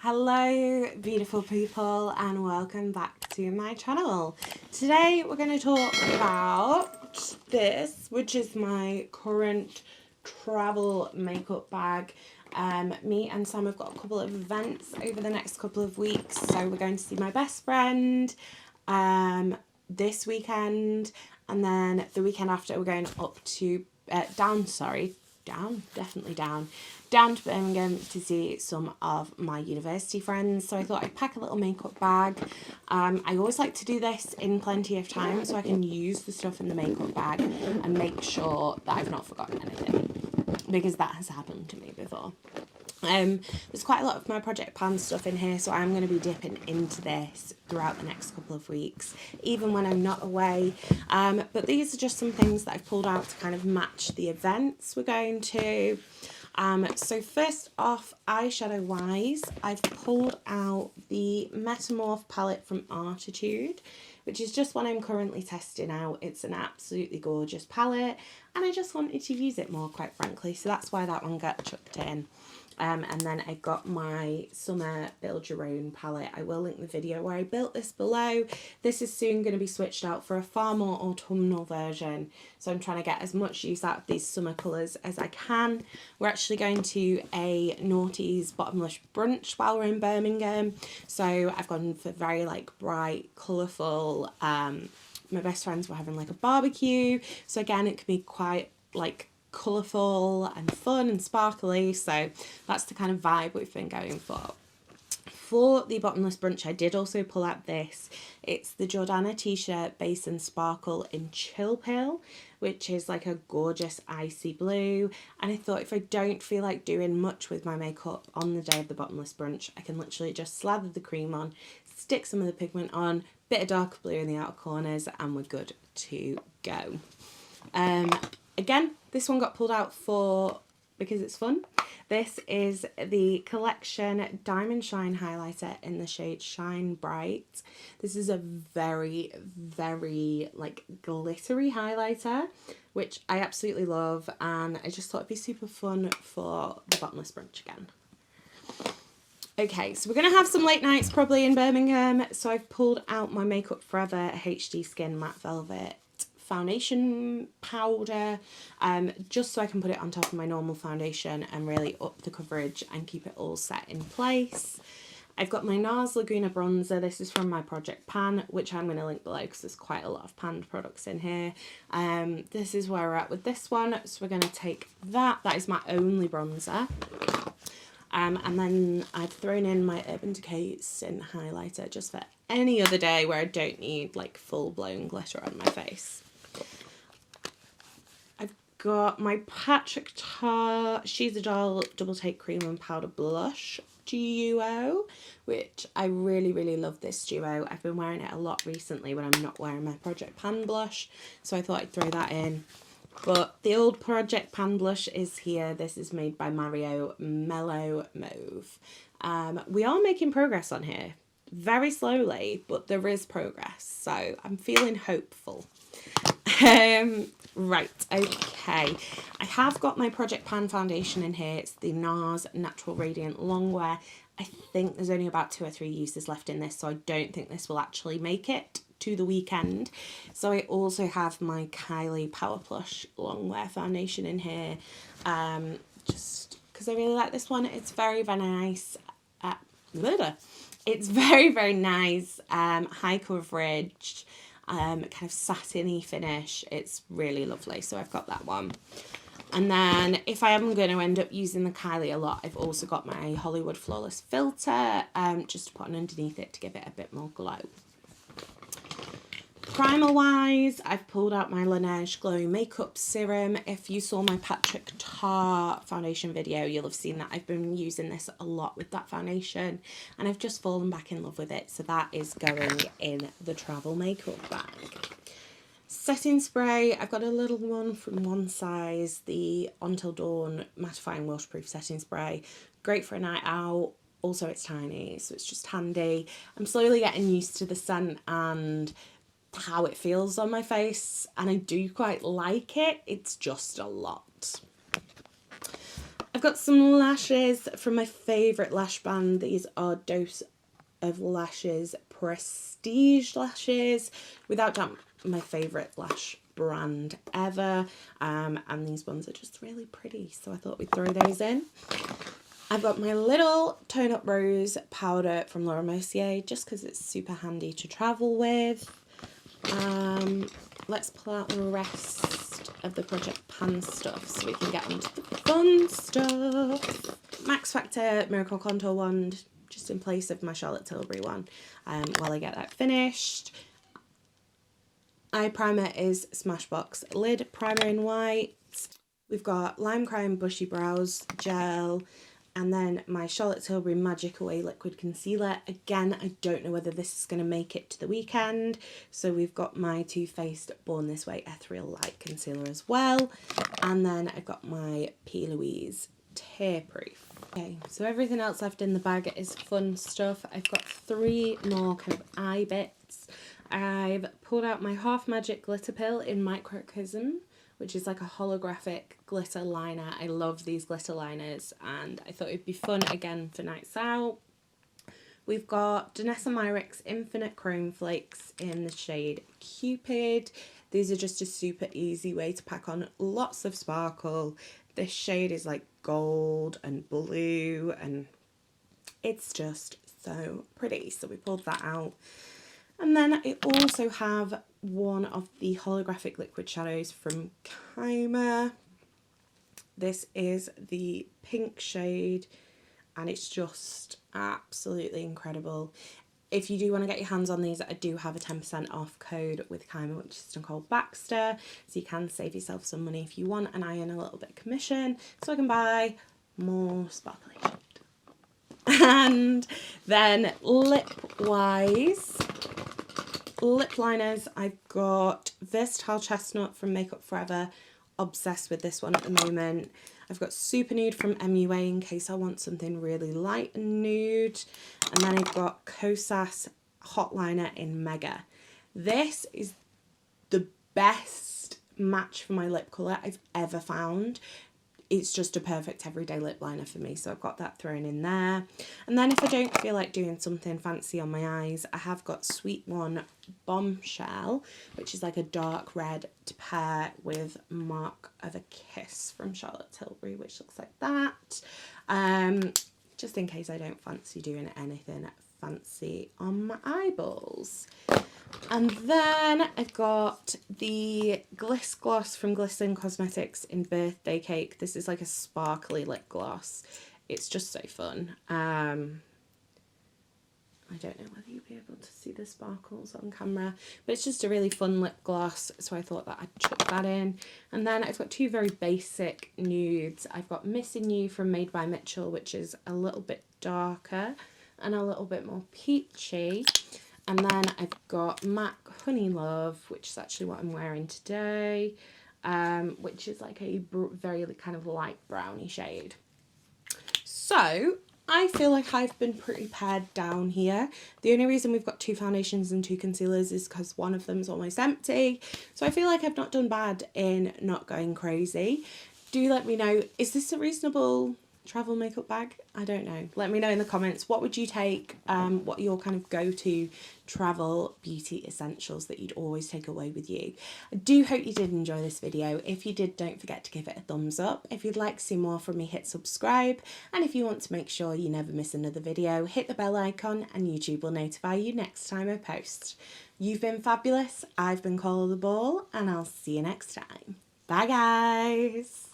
Hello beautiful people and welcome back to my channel. Today we're going to talk about this, which is my current travel makeup bag. Me and Sam have got a couple of events over the next couple of weeks, so we're going to see my best friend this weekend, and then the weekend after we're going up to down to Birmingham to see some of my university friends. So I thought I'd pack a little makeup bag. I always like to do this in plenty of time so I can use the stuff in the makeup bag and make sure that I've not forgotten anything, because that has happened to me before. There's quite a lot of my Project Pan stuff in here, so I'm going to be dipping into this throughout the next couple of weeks, even when I'm not away. But these are just some things that I've pulled out to kind of match the events we're going to. So first off, eyeshadow wise, I've pulled out the Metamorph palette from Artitude, which is just one I'm currently testing out. It's an absolutely gorgeous palette and I just wanted to use it more, quite frankly, so that's why that one got chucked in. And then I got my Summer Build Your Own palette. I will link the video where I built this below. This is soon going to be switched out for a far more autumnal version, so I'm trying to get as much use out of these summer colours as I can. We're actually going to a Naughty's bottomless brunch while we're in Birmingham, so I've gone for very like bright, colourful. My best friends were having like a barbecue, so again it can be quite like colourful and fun and sparkly, so that's the kind of vibe we've been going for. For the bottomless brunch, I did also pull out this. It's the Jordana t-shirt Base and Sparkle in Chill Pill, which is like a gorgeous icy blue, and I thought if I don't feel like doing much with my makeup on the day of the bottomless brunch, I can literally just slather the cream on, stick some of the pigment on, bit of dark blue in the outer corners, and we're good to go. Again, this one got pulled out because it's fun. This is the Collection Diamond Shine Highlighter in the shade Shine Bright. This is a very, very like glittery highlighter, which I absolutely love, and I just thought it'd be super fun for the bottomless brunch again. Okay, so we're going to have some late nights probably in Birmingham, so I've pulled out my Makeup Forever HD Skin Matte Velvet foundation powder, just so I can put it on top of my normal foundation and really up the coverage and keep it all set in place. I've got my NARS Laguna bronzer. This is from my Project Pan, which I'm going to link below because there's quite a lot of panned products in here. This is where we're at with this one, so we're going to take that. That is my only bronzer. And then I've thrown in my Urban Decay Sin Highlighter just for any other day where I don't need like full-blown glitter on my face. I've got my Patrick Ta She's a Doll Double Take Cream and Powder Blush duo, which I really, really love this duo. I've been wearing it a lot recently when I'm not wearing my Project Pan blush, so I thought I'd throw that in. But the old Project Pan blush is here. This is made by Mario Mellow Mauve. We are making progress on here. Very slowly, but there is progress. So I'm feeling hopeful. Right, okay. I have got my Project Pan foundation in here. It's the NARS Natural Radiant Longwear. I think there's only about 2 or 3 uses left in this, so I don't think this will actually make it to the weekend. So I also have my Kylie Power Plush Longwear foundation in here, just because I really like this one. It's very, very nice. It's very, very nice, high coverage, kind of satiny finish. It's really lovely, so I've got that one. And then if I am going to end up using the Kylie a lot, I've also got my Hollywood Flawless Filter, just to put on underneath it to give it a bit more glow. Primer wise, I've pulled out my Laneige Glowing Makeup Serum. If you saw my Patrick Ta foundation video, you'll have seen that I've been using this a lot with that foundation, and I've just fallen back in love with it, so that is going in the travel makeup bag. Setting spray, I've got a little one from One Size, the Until Dawn Mattifying Waterproof Setting Spray. Great for a night out. Also, it's tiny, so it's just handy. I'm slowly getting used to the scent and how it feels on my face, and I do quite like it. It's just a lot. I've got some lashes from my favourite lash band. These are Dose of Lashes Prestige lashes. Without doubt, my favourite lash brand ever. And these ones are just really pretty, so I thought we'd throw those in. I've got my little Tone Up Rose powder from Laura Mercier, just because it's super handy to travel with. Let's pull out the rest of the Project Pan stuff so we can get onto the fun stuff. Max Factor Miracle Contour Wand, just in place of my Charlotte Tilbury one, while I get that finished. Eye primer is Smashbox Lid Primer in white. We've got Lime Crime Bushy Brows Gel, and then my Charlotte Tilbury Magic Away Liquid Concealer. Again, I don't know whether this is going to make it to the weekend. So we've got my Too Faced Born This Way Ethereal Light Concealer as well. And then I've got my P. Louise Tear Proof. Okay, so everything else left in the bag is fun stuff. I've got 3 more kind of eye bits. I've pulled out my Half Magic Glitter Pill in Microcosm, which is like a holographic glitter liner. I love these glitter liners, and I thought it'd be fun again for nights out. We've got Danessa Myricks Infinite Chrome Flakes in the shade Cupid. These are just a super easy way to pack on lots of sparkle. This shade is like gold and blue, and it's just so pretty. So we pulled that out. And then I also have one of the holographic liquid shadows from Kaima. This is the pink shade, and it's just absolutely incredible. If you do want to get your hands on these, I do have a 10% off code with Kaima, which is Nicole Baxter, so you can save yourself some money if you want, and I earn a little bit of commission, so I can buy more sparkly shade. And then lip-wise, lip liners, I've got Versatile Chestnut from Makeup Forever. Obsessed with this one at the moment. I've got Super Nude from MUA in case I want something really light and nude. And then I've got Kosas Hot Liner in Mega. This is the best match for my lip colour I've ever found. It's just a perfect everyday lip liner for me, so I've got that thrown in there. And then if I don't feel like doing something fancy on my eyes, I have got Sweet One Bombshell, which is like a dark red to pair with Mark of a Kiss from Charlotte Tilbury, which looks like that. Just in case I don't fancy doing anything fancy on my eyeballs. And then I've got the Gliss Gloss from Gerard Cosmetics in Birthday Cake. This is like a sparkly lip gloss. It's just so fun. I don't know whether you'll be able to see the sparkles on camera, but it's just a really fun lip gloss, so I thought that I'd chuck that in. And then I've got 2 very basic nudes. I've got Missing You from Made by Mitchell, which is a little bit darker and a little bit more peachy. And then I've got MAC Honey Love, which is actually what I'm wearing today, which is like a very kind of light browny shade. So I feel like I've been pretty pared down here. The only reason we've got 2 foundations and 2 concealers is because one of them is almost empty. So I feel like I've not done bad in not going crazy. Do let me know, is this a reasonable travel makeup bag? I don't know. Let me know in the comments. What would you take? What are your kind of go-to travel beauty essentials that you'd always take away with you? I do hope you did enjoy this video. If you did, don't forget to give it a thumbs up. If you'd like to see more from me, hit subscribe. And if you want to make sure you never miss another video, hit the bell icon and YouTube will notify you next time I post. You've been fabulous. I've been Coleoftheball, and I'll see you next time. Bye guys.